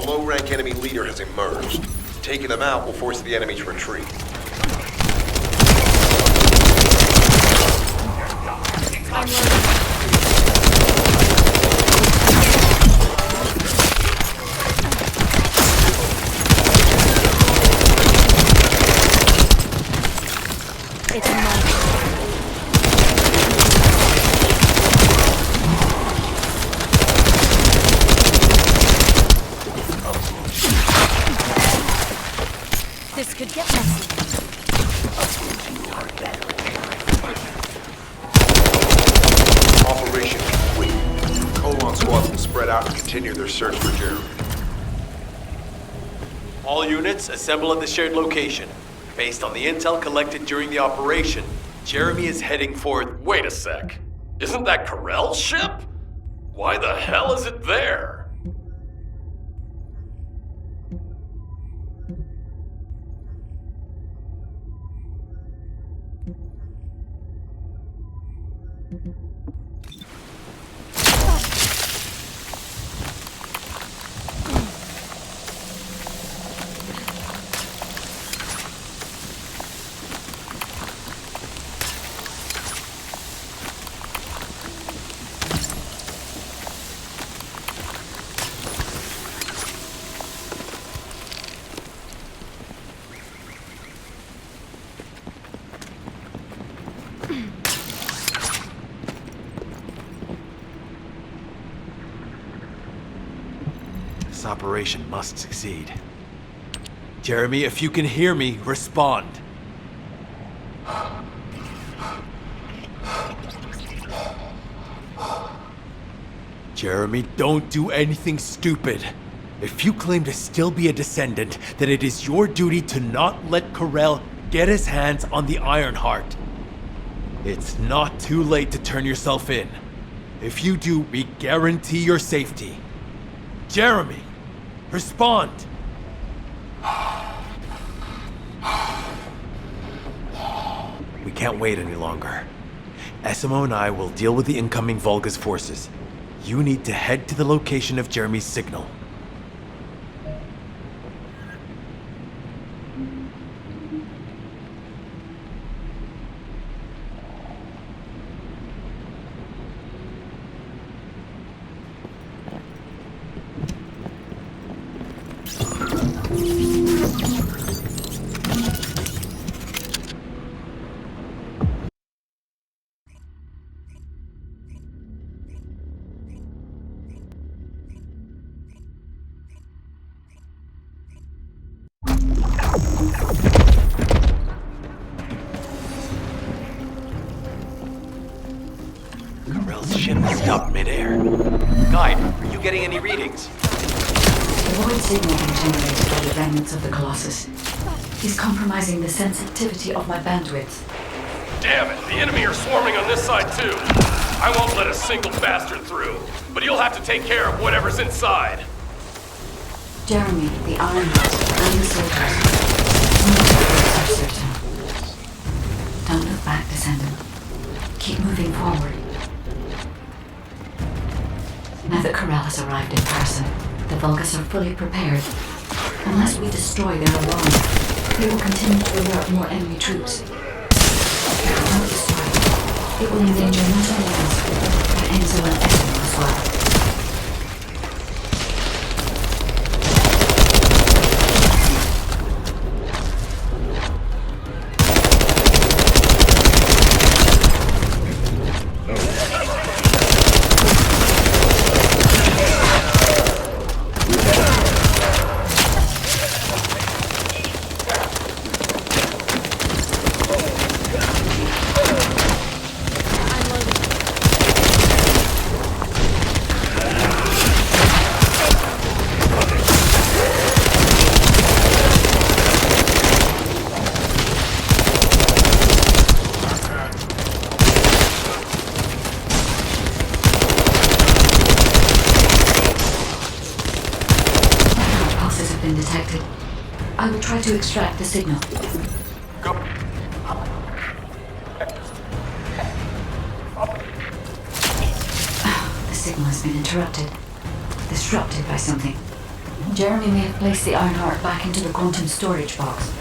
Low-rank enemy leader has emerged. Taking them out will force the enemy to retreat. I'm loaded. It's mine. This could get messy. Operation complete. Colon squads will spread out and continue their search for Jeremy. All units assemble at the shared location. Based on the intel collected during the operation, Jeremy is heading for... Wait a sec. Isn't that Carell's ship? Why the hell is it there? This operation must succeed. Jeremy, if you can hear me, respond. Jeremy, don't do anything stupid. If you claim to still be a descendant, then it is your duty to not let Corell get his hands on the Ironheart. It's not too late to turn yourself in. If you do, we guarantee your safety. Jeremy, respond! We can't wait any longer. Essimo and I will deal with the incoming Vulgus forces. You need to head to the location of Jeremy's signal. Corell's ship has stopped midair. Guide, are you getting any readings? The void signal being generated by the remnants of the Colossus is compromising the sensitivity of my bandwidth. Damn it, the enemy are swarming on this side too. I won't let a single bastard through, but you'll have to take care of whatever's inside. Jeremy, the Ironheart, and the soldiers. None are certain. Don't look back, Descendant. Keep moving forward. Now that Corell has arrived in person, the Vulgus are fully prepared. Unless we destroy their alarm, they will continue to alert more enemy troops. Without destroying, it will endanger not only us, but Enzo and Essimo as well. Detected. I will try to extract the signal. Go. The signal has been interrupted. Disrupted by something. Jeremy may have placed the Ironheart back into the quantum storage box.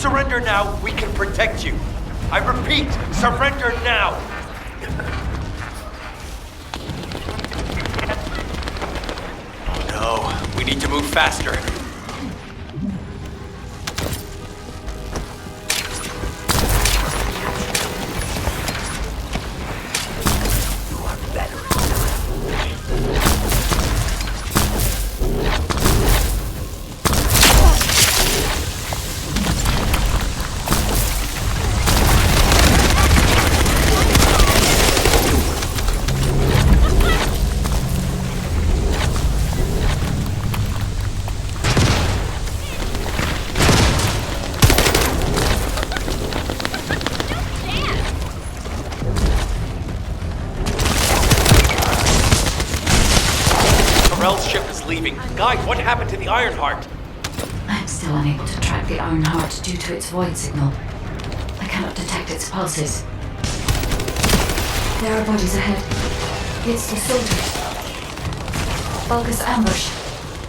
Surrender now, we can protect you. I repeat, surrender now. Oh no, we need to move faster. leaving. Guide, what happened to the Ironheart? I am still unable to track the Ironheart due to its void signal. I cannot detect its pulses. There are bodies ahead. It's the soldiers. Vulgus ambush.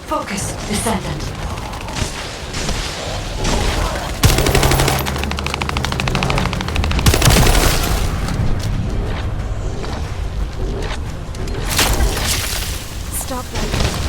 Focus, Descendant. Stop right there.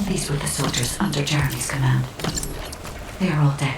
These were the soldiers under Jeremy's command. They are all dead.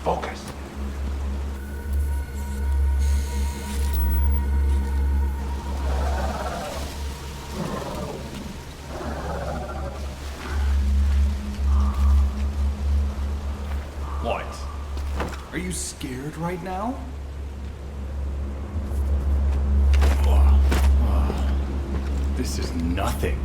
Focus. What? Are you scared right now? This is nothing.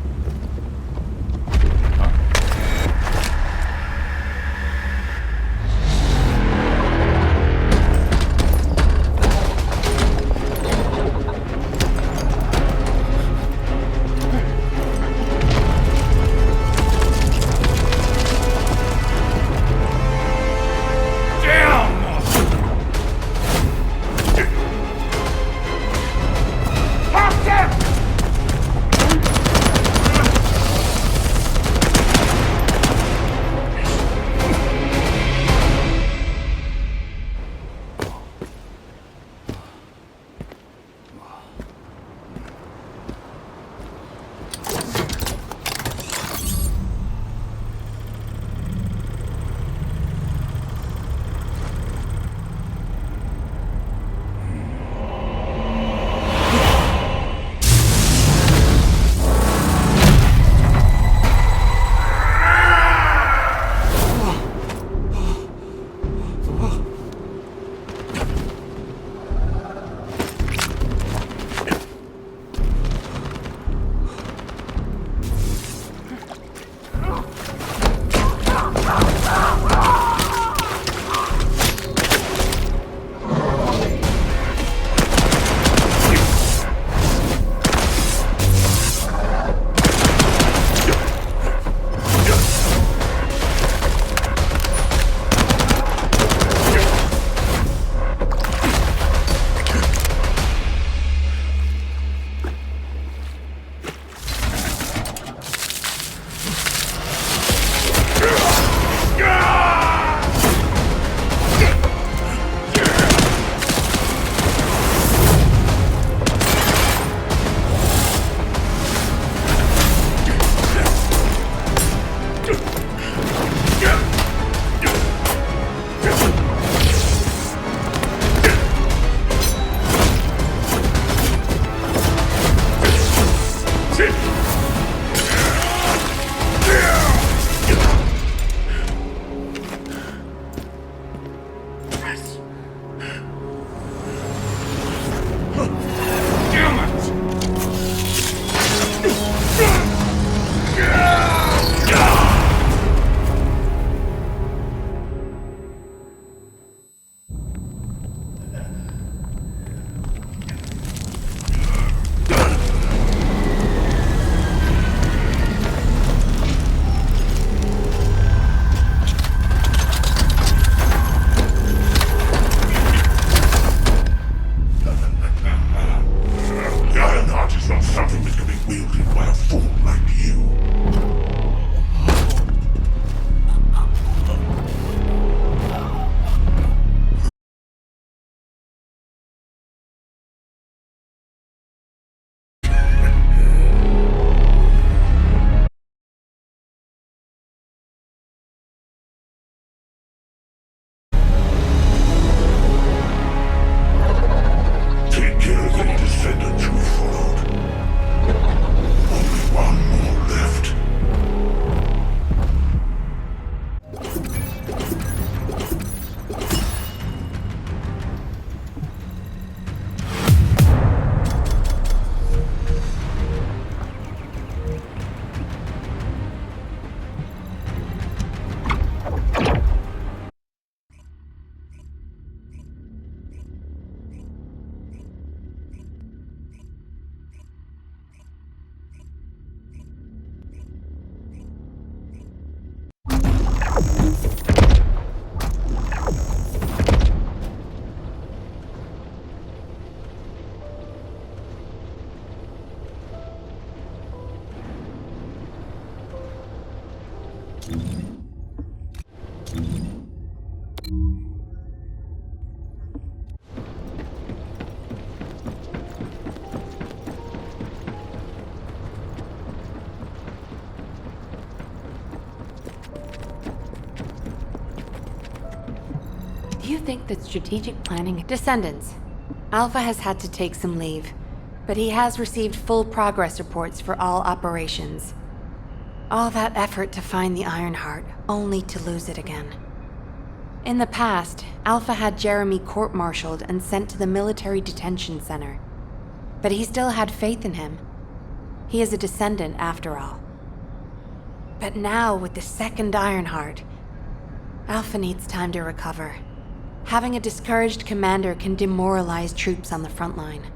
You think that strategic planning... Descendants. Alpha has had to take some leave, but he has received full progress reports for all operations. All that effort to find the Ironheart, only to lose it again. In the past, Alpha had Jeremy court-martialed and sent to the military detention center. But he still had faith in him. He is a descendant, after all. But now, with the second Ironheart, Alpha needs time to recover. Having a discouraged commander can demoralize troops on the front line.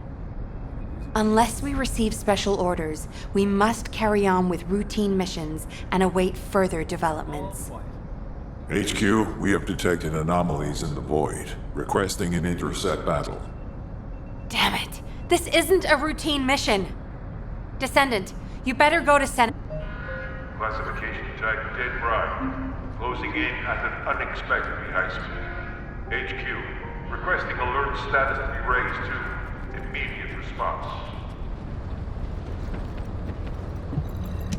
Unless we receive special orders, we must carry on with routine missions and await further developments. HQ, we have detected anomalies in the void, requesting an intercept battle. Damn it! This isn't a routine mission! Descendant, you better go to Classification type dead bright. Closing in at an unexpectedly high speed. HQ, requesting alert status to be raised to immediate response.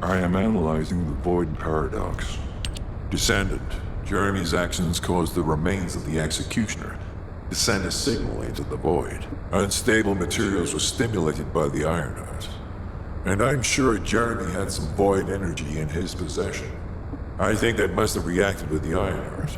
I am analyzing the void paradox. Descendant, Jeremy's actions caused the remains of the executioner to send a signal into the void. Unstable materials were stimulated by the Ironheart. And I'm sure Jeremy had some void energy in his possession. I think that must have reacted with the Ironheart.